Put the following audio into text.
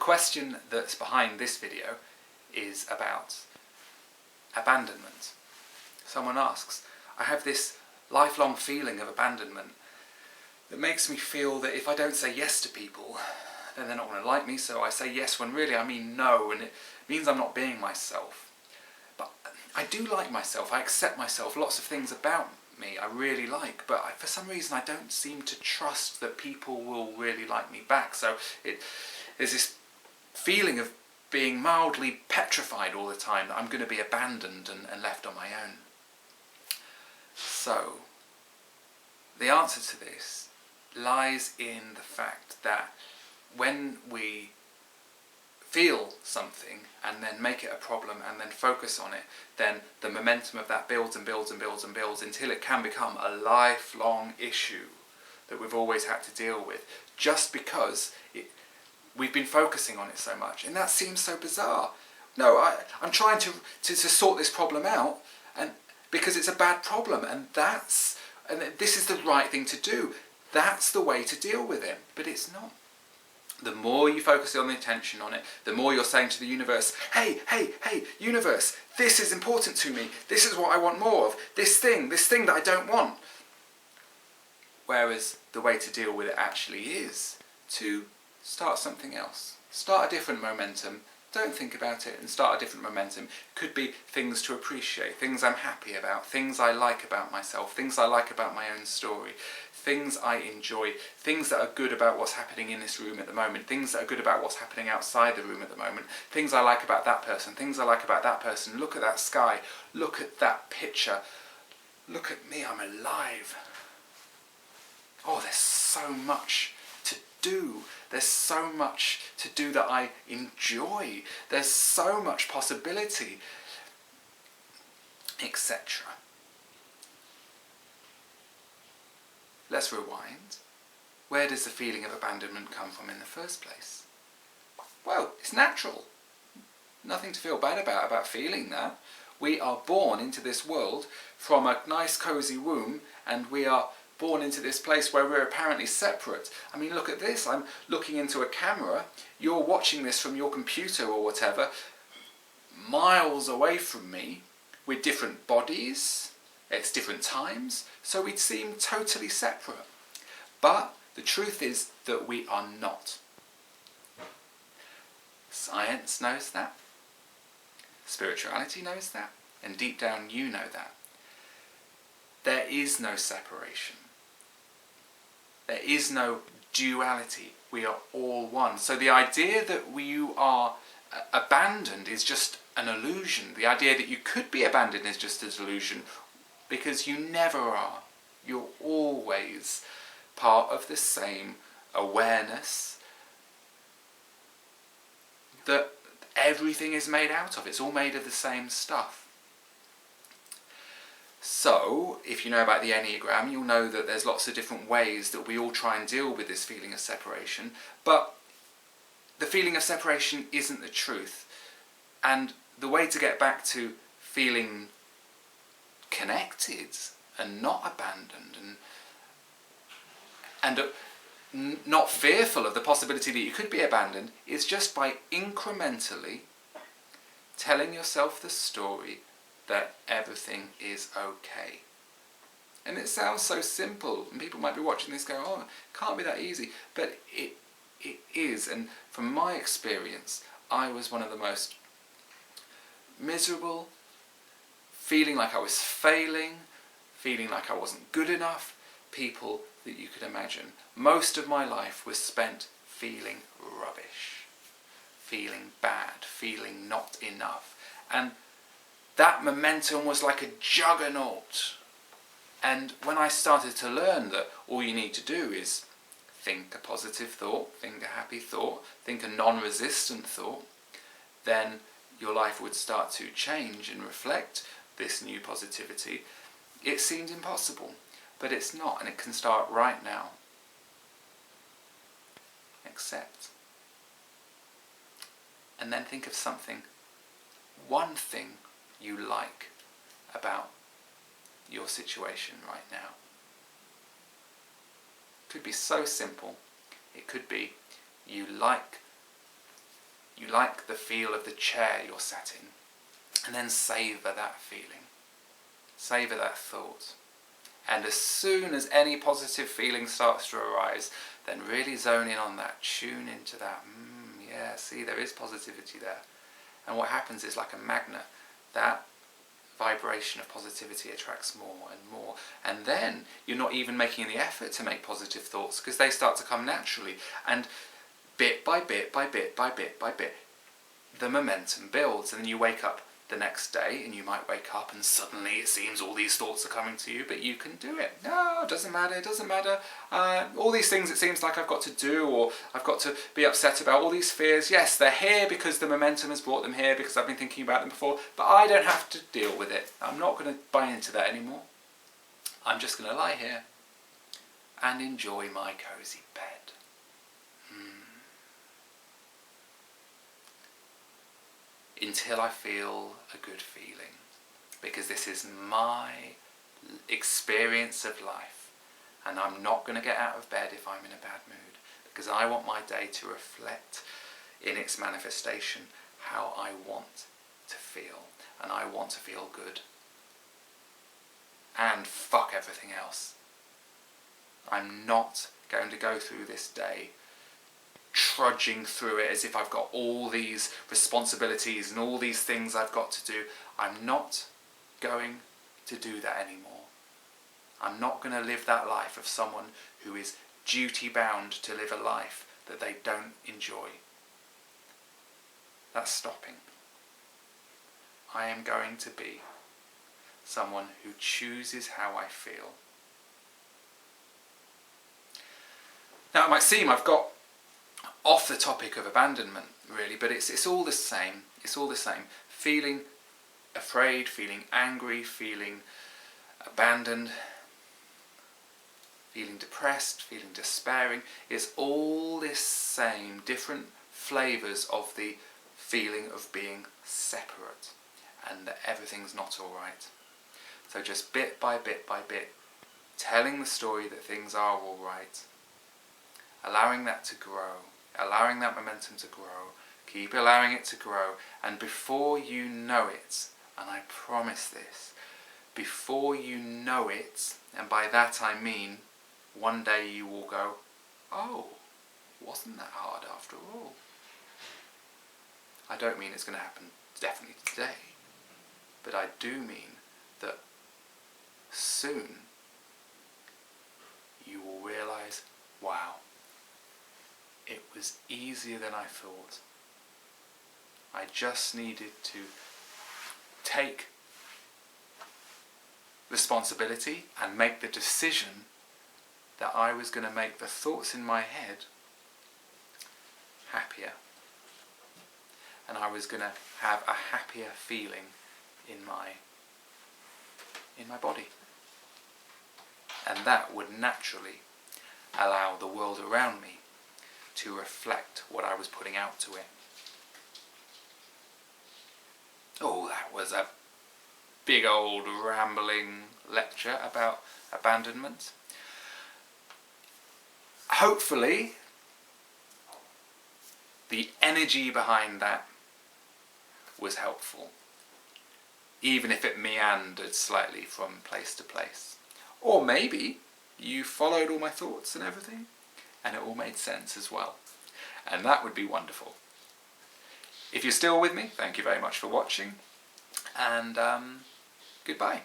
question that's behind this video is about abandonment. Someone asks, I have this lifelong feeling of abandonment that makes me feel that if I don't say yes to people, then they're not going to like me, so I say yes when really I mean no, and it means I'm not being myself. But I do like myself, I accept myself, lots of things about me I really like, but for some reason I don't seem to trust that people will really like me back. So there's this feeling of being mildly petrified all the time that I'm going to be abandoned and left on my own. So the answer to this lies in the fact that when we feel something and then make it a problem and then focus on it, then the momentum of that builds and builds and builds and builds until it can become a lifelong issue that we've always had to deal with, just because we've been focusing on it so much. And that seems so bizarre. No, I'm trying to sort this problem out, and because it's a bad problem, and this is the right thing to do. That's the way to deal with it, but it's not. The more you focus on the attention on it, the more you're saying to the universe, hey, universe, this is important to me, this is what I want more of, this thing that I don't want. Whereas the way to deal with it actually is to start something else. Start a different momentum. Don't think about it and start a different momentum. Could be things to appreciate, things I'm happy about, things I like about myself, things I like about my own story, things I enjoy, things that are good about what's happening in this room at the moment, things that are good about what's happening outside the room at the moment, things I like about that person, things I like about that person. Look at that sky, look at that picture, look at me, I'm alive. Oh, there's so much to do. There's so much to do that I enjoy. There's so much possibility, etc. Let's rewind. Where does the feeling of abandonment come from in the first place? Well, it's natural. Nothing to feel bad about feeling that. We are born into this world from a nice cosy womb, and we are born into this place where we're apparently separate. I mean, look at this. I'm looking into a camera. You're watching this from your computer or whatever, miles away from me, with different bodies. It's different times, so we'd seem totally separate. But the truth is that we are not. Science knows that. Spirituality knows that. And deep down you know that. There is no separation. There is no duality. We are all one. So the idea that you are abandoned is just an illusion. The idea that you could be abandoned is just an illusion, because you never are. You're always part of the same awareness that everything is made out of. It's all made of the same stuff. So, if you know about the Enneagram, you'll know that there's lots of different ways that we all try and deal with this feeling of separation, but the feeling of separation isn't the truth. And the way to get back to feeling connected and not abandoned and not fearful of the possibility that you could be abandoned is just by incrementally telling yourself the story that everything is okay. And it sounds so simple, and people might be watching this going, oh, it can't be that easy, but it is. And from my experience, I was one of the most miserable, feeling like I was failing, feeling like I wasn't good enough, people that you could imagine. Most of my life was spent feeling rubbish, feeling bad, feeling not enough. And that momentum was like a juggernaut. And when I started to learn that all you need to do is think a positive thought, think a happy thought, think a non-resistant thought, then your life would start to change and reflect this new positivity. It seemed impossible, but it's not, and it can start right now. Accept. And then think of something, one thing you like about your situation right now. It could be so simple. It could be you like You like the feel of the chair you're sat in. And then savour that feeling. Savour that thought. And as soon as any positive feeling starts to arise, then really zone in on that. Tune into that. Yeah, see, there is positivity there. And what happens is, like a magnet, that vibration of positivity attracts more and more. And then you're not even making the effort to make positive thoughts, because they start to come naturally. And bit by bit, by bit, by bit, by bit, the momentum builds. And then you wake up the next day, and you might wake up and suddenly it seems all these thoughts are coming to you, but you can do it. No, it doesn't matter, it doesn't matter. All these things it seems like I've got to do, or I've got to be upset about, all these fears, yes, they're here because the momentum has brought them here, because I've been thinking about them before, but I don't have to deal with it. I'm not going to buy into that anymore. I'm just going to lie here and enjoy my cosy bed. Until I feel a good feeling, because this is my experience of life, and I'm not going to get out of bed if I'm in a bad mood, because I want my day to reflect in its manifestation how I want to feel, and I want to feel good, and fuck everything else. I'm not going to go through this day trudging through it as if I've got all these responsibilities and all these things I've got to do. I'm not going to do that anymore. I'm not going to live that life of someone who is duty bound to live a life that they don't enjoy. That's stopping. I am going to be someone who chooses how I feel. Now it might seem I've got off the topic of abandonment, really, but it's all the same. It's all the same. Feeling afraid, feeling angry, feeling abandoned, feeling depressed, feeling despairing. It's all this same, different flavours of the feeling of being separate and that everything's not all right. So just bit by bit by bit, telling the story that things are all right, allowing that to grow, allowing that momentum to grow, keep allowing it to grow, and before you know it, and I promise this, before you know it, and by that I mean one day you will go, oh, wasn't that hard after all? I don't mean it's going to happen definitely today, but I do mean that soon you will realise, wow, it was easier than I thought. I just needed to take responsibility and make the decision that I was going to make the thoughts in my head happier. And I was going to have a happier feeling in my body. And that would naturally allow the world around me to reflect what I was putting out to it. Oh, that was a big old rambling lecture about abandonment. Hopefully, the energy behind that was helpful, even if it meandered slightly from place to place. Or maybe you followed all my thoughts and everything, and it all made sense as well. And that would be wonderful. If you're still with me, thank you very much for watching, and goodbye.